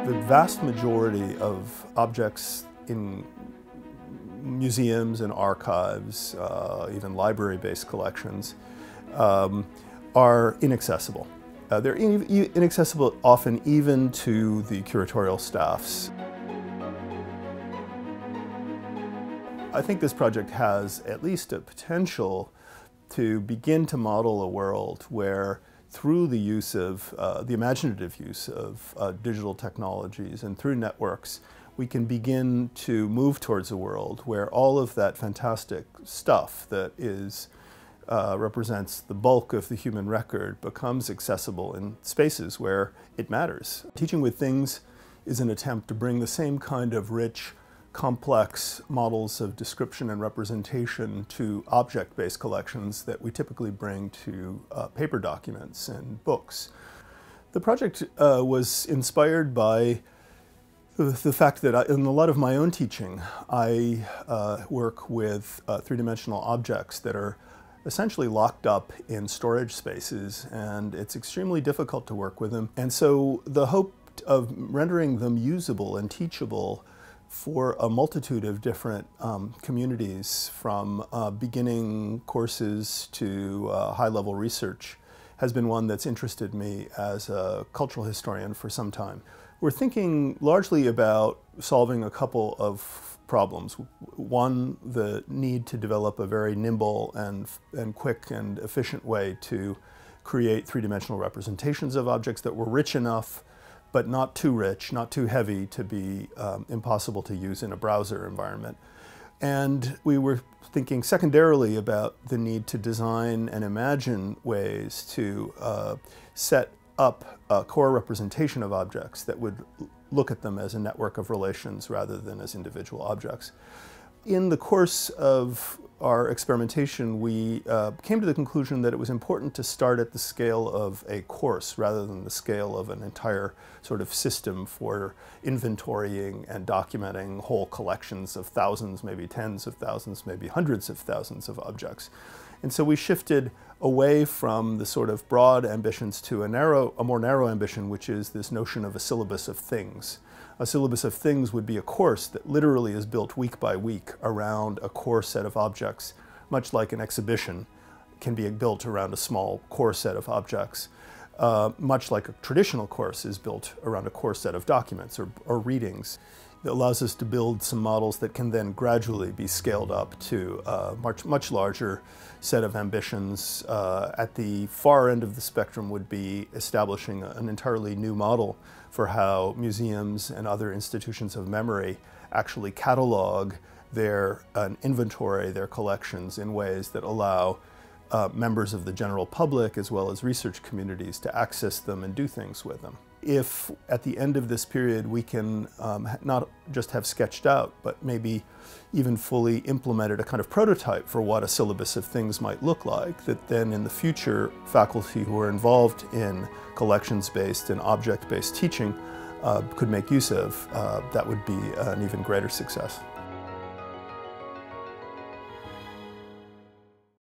The vast majority of objects in museums and archives, even library-based collections, are inaccessible. They're inaccessible often even to the curatorial staffs. I think this project has at least a potential to begin to model a world where, through the use of, the imaginative use of digital technologies and through networks, we can begin to move towards a world where all of that fantastic stuff that represents the bulk of the human record becomes accessible in spaces where it matters. Teaching with Things is an attempt to bring the same kind of rich, complex models of description and representation to object-based collections that we typically bring to paper documents and books. The project was inspired by the fact that in a lot of my own teaching, I work with three-dimensional objects that are essentially locked up in storage spaces, and it's extremely difficult to work with them. And so the hope of rendering them usable and teachable for a multitude of different communities, from beginning courses to high-level research, has been one that's interested me as a cultural historian for some time. We're thinking largely about solving a couple of problems. One, the need to develop a very nimble and quick and efficient way to create three-dimensional representations of objects that were rich enough, but not too rich, not too heavy to be impossible to use in a browser environment. And we were thinking secondarily about the need to design and imagine ways to set up a core representation of objects that would look at them as a network of relations rather than as individual objects. In the course of our experimentation, we came to the conclusion that it was important to start at the scale of a course rather than the scale of an entire sort of system for inventorying and documenting whole collections of thousands, maybe tens of thousands, maybe hundreds of thousands of objects. And so we shifted away from the sort of broad ambitions to a more narrow ambition, which is this notion of a syllabus of things. A syllabus of things would be a course that literally is built week by week around a core set of objects, much like an exhibition can be built around a small core set of objects, much like a traditional course is built around a core set of documents or readings. It allows us to build some models that can then gradually be scaled up to a much larger set of ambitions. At the far end of the spectrum would be establishing an entirely new model for how museums and other institutions of memory actually catalog and inventory their collections in ways that allow members of the general public as well as research communities to access them and do things with them. If at the end of this period we can not just have sketched out, but maybe even fully implemented a kind of prototype for what a syllabus of things might look like, that then in the future faculty who are involved in collections-based and object-based teaching could make use of, that would be an even greater success.